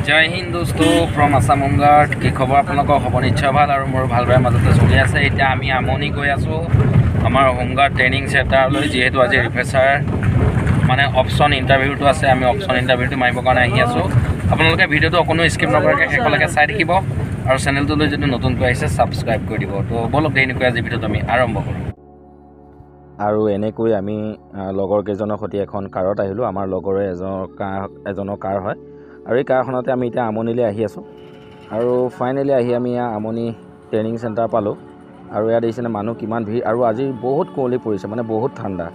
জয় হিন্দ দোস্ত from Assam home guard. কি খবৰ আপোনালোকৰ? হ'ব নিশ্চয় ভাল আৰু মোৰ ভাল বেয়া মাজতে চলি আছে। এতিয়া আমি আমনি গৈ আছোঁ আমাৰ হোমগাৰ্ড ট্ৰেইনিং চেণ্টাৰলৈ, যিহেতু আজি ৰিফ্ৰেছাৰ মানে অপশ্যন ইণ্টাৰভিউটো আছে। আমি অপশ্যন ইণ্টাৰভিউটো মাৰিবৰ কাৰণে আহি আছোঁ। আপোনালোকে ভিডিঅ'টো অকণো স্কিপ নকৰাকৈ শেষলৈকে চাই থাকিব আৰু চেনেলটোলৈ যদি নতুনকৈ আহিছে ছাবস্ক্ৰাইব কৰি দিব। তো বলক দেৰিকৈ আজি ভিডিঅ'টো আমি আৰম্ভ কৰোঁ। আৰু এনেকৈ আমি লগৰ কেইজনৰ সৈতে এখন কাৰত আহিলোঁ। আমাৰ লগৰে এজনৰ কাৰ হয় আৰু এই কাৰখনতে আমি এতিয়া আমনিলৈ আহি আছোঁ। আৰু ফাইনেলি আহি আমি আমনি ট্ৰেইনিং চেণ্টাৰ পালোঁ। আৰু ইয়াত দেখিছেনে মানুহ কিমান ভিৰ, আৰু আজি বহুত কুঁৱলী পৰিছে, মানে বহুত ঠাণ্ডা।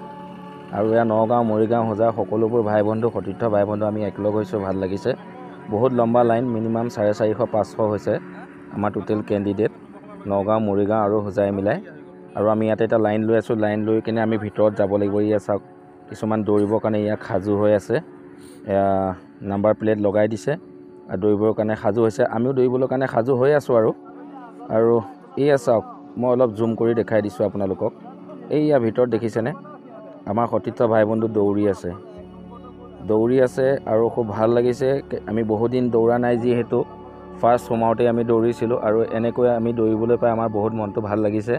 আৰু ইয়াৰ নগাঁও, মৰিগাঁও, হোজাৰ সকলোবোৰ ভাই বন্ধু, সতীৰ্থ ভাই বন্ধু আমি একলগ হৈছোঁ, ভাল লাগিছে। বহুত লম্বা লাইন, মিনিমাম 450-500 হৈছে আমাৰ টোটেল কেণ্ডিডেট, নগাঁও, মৰিগাঁও আৰু হোজাই মিলাই। আৰু আমি ইয়াতে এটা লাইন লৈ আছোঁ। লাইন লৈ কিনে আমি ভিতৰত যাব লাগিব। ইয়াত চাওক কিছুমান দৌৰিবৰ কাৰণে ইয়াত সাজু হৈ আছে, নাম্বাৰ প্লেট লগাই দিছে আৰু দৌৰিবৰ কাৰণে সাজু হৈছে। আমিও দৌৰিবৰ কাৰণে সাজু হৈ আছোঁ। আৰু এয়া চাওক, মই অলপ জুম কৰি দেখাই দিছোঁ আপোনালোকক। এইয়া ভিতৰত দেখিছেনে আমাৰ সতীৰ্থ ভাই বন্ধু দৌৰি আছে আৰু খুব ভাল লাগিছে। আমি বহুত দিন দৌৰা নাই, যিহেতু ফাৰ্ষ্ট সোমাওঁতে আমি দৌৰিছিলোঁ, আৰু এনেকৈ আমি দৌৰিবলৈ পাই আমাৰ বহুত মনটো ভাল লাগিছে,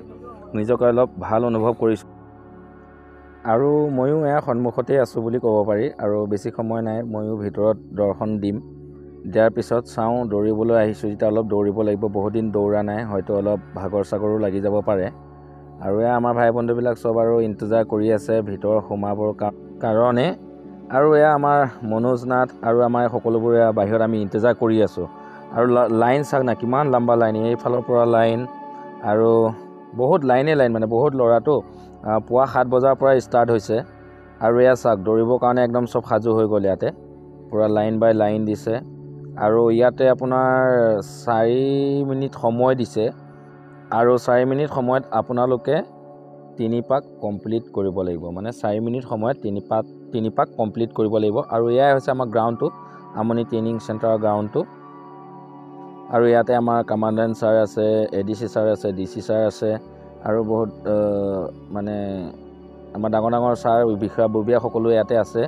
নিজকে অলপ ভাল অনুভৱ কৰিছোঁ। আৰু ময়ো এয়া সন্মুখতেই আছোঁ বুলি ক'ব পাৰি, আৰু বেছি সময় নাই, ময়ো ভিতৰত দৰ্শন দিম। দিয়াৰ পিছত চাওঁ, দৌৰিবলৈ আহিছোঁ যেতিয়া অলপ দৌৰিব লাগিব, বহুত দিন দৌৰা নাই, হয়তো অলপ ভাগৰ চাগৰো লাগি যাব পাৰে। আৰু এয়া আমাৰ ভাই বন্ধুবিলাক চব আৰু ইন্তজাৰ কৰি আছে ভিতৰ সোমাবৰ কাৰণে। আৰু এয়া আমাৰ মনোজ নাথ আৰু আমাৰ সকলোবোৰ এয়া বাহিৰত আমি ইন্তজাৰ কৰি আছোঁ। আৰু লাইন চাওক না, কিমান লম্বা লাইন, এইফালৰ পৰা লাইন, আৰু বহুত লাইনে লাইন, মানে বহুত ল'ৰাটো পুৱা 7 বজাৰ পৰা ষ্টাৰ্ট হৈছে। আৰু এয়া চাওক দৌৰিবৰ কাৰণে একদম চব সাজু হৈ গ'ল। ইয়াতে পূৰা লাইন বাই লাইন দিছে। আৰু ইয়াতে আপোনাৰ 4 মিনিট সময় দিছে, আৰু 4 মিনিট সময়ত আপোনালোকে 3 পাক কমপ্লিট কৰিব লাগিব, মানে 4 মিনিট সময়ত 3 পাক কমপ্লিট কৰিব লাগিব। আৰু এয়াই হৈছে আমাৰ গ্ৰাউণ্ডটো, আমনি ট্ৰেইনিং চেণ্টাৰৰ গ্ৰাউণ্ডটো। আৰু ইয়াতে আমাৰ কমাণ্ডেণ্ট ছাৰ আছে, ADC ছাৰ আছে, DC ছাৰ আছে, আৰু বহুত মানে আমাৰ ডাঙৰ ডাঙৰ ছাৰ, বিষয়া ববীয়া সকলো ইয়াতে আছে।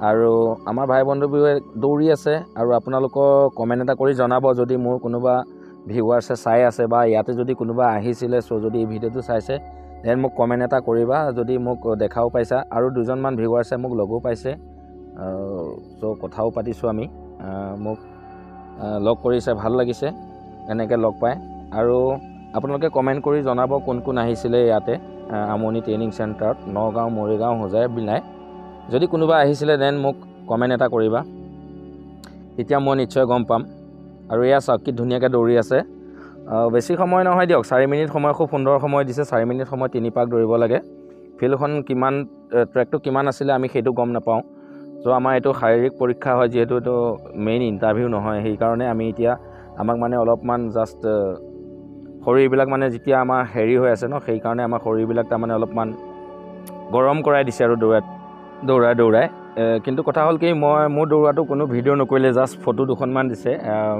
আৰু আমাৰ ভাই বন্ধুবোৰে দৌৰি আছে। আৰু আপোনালোকৰ কমেণ্ট এটা কৰি জনাব, যদি মোৰ কোনোবা ভিউৱাৰ্ছে চাই আছে বা ইয়াতে যদি কোনোবা আহিছিলে, যদি এই ভিডিঅ'টো চাইছে, দেন মোক কমেণ্ট এটা কৰিবা। যদি মোক দেখাও পাইছা, আৰু 2জনমান ভিউৱাৰ্ছে মোক লগো পাইছে, কথাও পাতিছোঁ আমি, মোক লগ কৰিছে, ভাল লাগিছে এনেকৈ লগ পায়। আৰু আপোনালোকে কমেণ্ট কৰি জনাব কোন কোন আহিছিলে ইয়াতে আমনি ট্ৰেইনিং চেণ্টাৰত, নগাঁও, মৰিগাঁও, হোজাই বিলাই। যদি কোনোবা আহিছিলে দেন মোক কমেণ্ট এটা কৰিবা, তেতিয়া মই নিশ্চয় গম পাম। আৰু এয়া চাওক কি ধুনীয়াকৈ দৌৰি আছে। বেছি সময় নহয় দিয়ক, 4 মিনিট সময়, খুব সুন্দৰ সময় দিছে। 4 মিনিট সময় 3 পাক দৌৰিব লাগে। ফিল্ডখন কিমান, ট্ৰেকটো কিমান আছিলে আমি সেইটো গম নাপাওঁ। আমাৰ এইটো শাৰীৰিক পৰীক্ষা হয়, যিহেতু এইটো মেইন ইণ্টাৰভিউ নহয়, সেইকাৰণে আমি এতিয়া আমাক মানে অলপমান জাষ্ট শৰীৰবিলাক মানে যেতিয়া আমাৰ হেৰি হৈ আছে ন, সেইকাৰণে আমাৰ শৰীৰবিলাক তাৰমানে অলপমান গৰম কৰাই দিছে আৰু দৌৰাই। কিন্তু কথা হ'ল কি, মোৰ দৌৰাটো কোনো ভিডিঅ' নকৰিলে, জাষ্ট ফটো 2খনমান দিছে।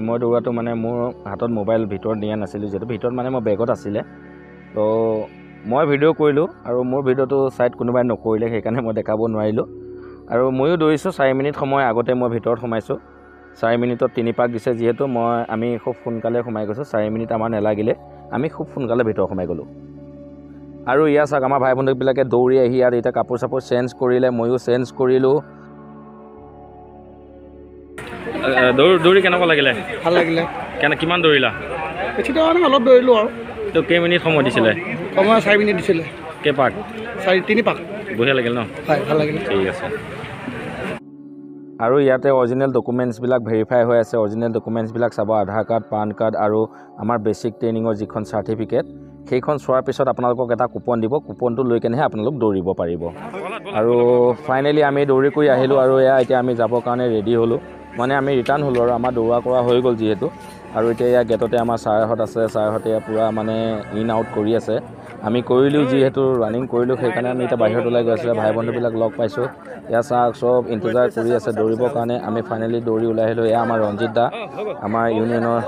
মই দৌৰাটো মানে মোৰ হাতত মোবাইল ভিতৰত নিয়া নাছিলোঁ, যিহেতু ভিতৰত মানে মোৰ বেগত আছিলে, তো মই ভিডিঅ' কৰিলোঁ। আৰু মোৰ ভিডিঅ'টো চাইড কোনোবাই নকৰিলে, সেইকাৰণে মই দেখাব নোৱাৰিলোঁ। আৰু ময়ো দৌৰিছোঁ 4 মিনিট সময় আগতে মই ভিতৰত সোমাইছোঁ। 4 মিনিটত 3 পাক দিছে, যিহেতু আমি খুব সোনকালে সোমাই গৈছোঁ, 4 মিনিট আমাৰ নেলাগিলে, আমি খুব সোনকালে ভিতৰত সোমাই গ'লোঁ। আৰু ইয়াত চাওক আমাৰ ভাই বন্ধুবিলাকে দৌৰি আহি ইয়াত এতিয়া কাপোৰ চাপোৰ চেঞ্জ কৰিলে, ময়ো চেঞ্জ কৰিলোঁ। দৌৰি কেনেকুৱা লাগিলে? ভাল লাগিলে। কিমান দৌৰিলা? বেছি দৌৰা নাই, অলপ দৌৰিলোঁ। আৰু তো কেইমিনিট সময় দিছিলে? সময় 4 মিনিট দিছিলে। কেইপাক? 3 পাক। বঢ়িয়া লাগিল ন? হয়, ভাল লাগিলে। ঠিক আছে। আৰু ইয়াতে অৰিজিনেল ডকুমেণ্টছবিলাক ভেৰিফাই হৈ আছে। অৰিজিনেল ডকুমেণ্টছবিলাক চাব, আধাৰ কাৰ্ড, পান কাৰ্ড, আৰু আমাৰ বেছিক ট্ৰেইনিঙৰ যিখন চাৰ্টিফিকেট, সেইখন চোৱাৰ পিছত আপোনালোকক এটা কুপন দিব। কুপনটো লৈ কেনেহে আপোনালোক দৌৰিব পাৰিব। আৰু ফাইনেলি আমি দৌৰি কৰি আহিলোঁ। আৰু এতিয়া আমি যাবৰ কাৰণে ৰেডি হ'লোঁ, মানে আমি ৰিটাৰ্ণ হ'লোঁ, আৰু আমাৰ দৌৰা কৰা হৈ গ'ল যিহেতু। আৰু এতিয়া গেটতে আমাৰ ছাৰহঁত আছে, ছাৰহঁতে পূৰা মানে ইন আউট কৰি আছে। আমি কৰিলোঁ, যিহেতু ৰানিং কৰিলোঁ, সেইকাৰণে আমি এতিয়া বাহিৰত ওলাই গৈ আছিলোঁ। ভাই বন্ধুবিলাক লগ পাইছোঁ, এয়া চাওক চব ইন্তজাৰ কৰি আছে দৌৰিবৰ কাৰণে। আমি ফাইনেলি দৌৰি ওলাই আহিলোঁ। এয়া আমাৰ ৰঞ্জিত দা, আমাৰ ইউনিয়নৰ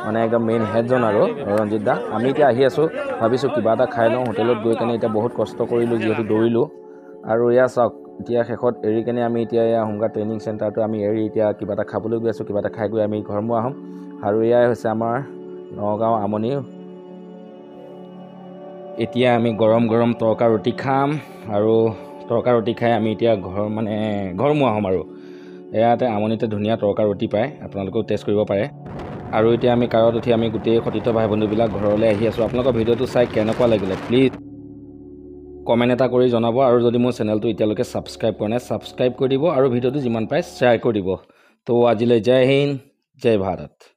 মানে একদম মেইন হেডজন আৰু ৰঞ্জিত দা। আমি এতিয়া আহি আছোঁ, ভাবিছোঁ কিবা এটা খাই লওঁ হোটেলত গৈ কেনে। এতিয়া বহুত কষ্ট কৰিলোঁ, যিহেতু দৌৰিলোঁ। আৰু এয়া চাওক এতিয়া শেষত এৰি কেনে আমি এতিয়া এয়া হোমগাৰ্ড ট্ৰেইনিং চেণ্টাৰটো আমি এৰি এতিয়া কিবা এটা খাবলৈ গৈ আছোঁ, কিবা এটা খাই গৈ আমি ঘৰমুৱা হ'ম। আৰু এয়াই হৈছে আমাৰ নগাঁও আমনি। এতিয়া আমি গৰম গৰম তৰকা ৰুটি খাম আৰু তৰকা ৰুটি খাই আমি এতিয়া ঘৰমুৱা হ'ম। আৰু ইয়াতে আমনিতে ধুনীয়া তৰকা ৰুটি পায়, আপোনালোকেও টেষ্ট কৰিব পাৰে। আৰু এতিয়া আমি কাৰত উঠি আমি গোটেই সতীৰ্থ ভাই বন্ধুবিলাক ঘৰলৈ আহি আছোঁ। আপোনালোকৰ ভিডিঅ'টো চাই কেনেকুৱা লাগিলে প্লিজ কমেণ্ট এটা কৰি জনাব। আৰু যদি মোৰ চেনেলটো এতিয়ালৈকে ছাবস্ক্ৰাইব কৰা নাই ছাবস্ক্ৰাইব কৰি দিব আৰু ভিডিঅ'টো যিমান পাৰে শ্বেয়াৰ কৰি দিব। তো আজিলৈ জয় হিন্দ, জয় ভাৰত।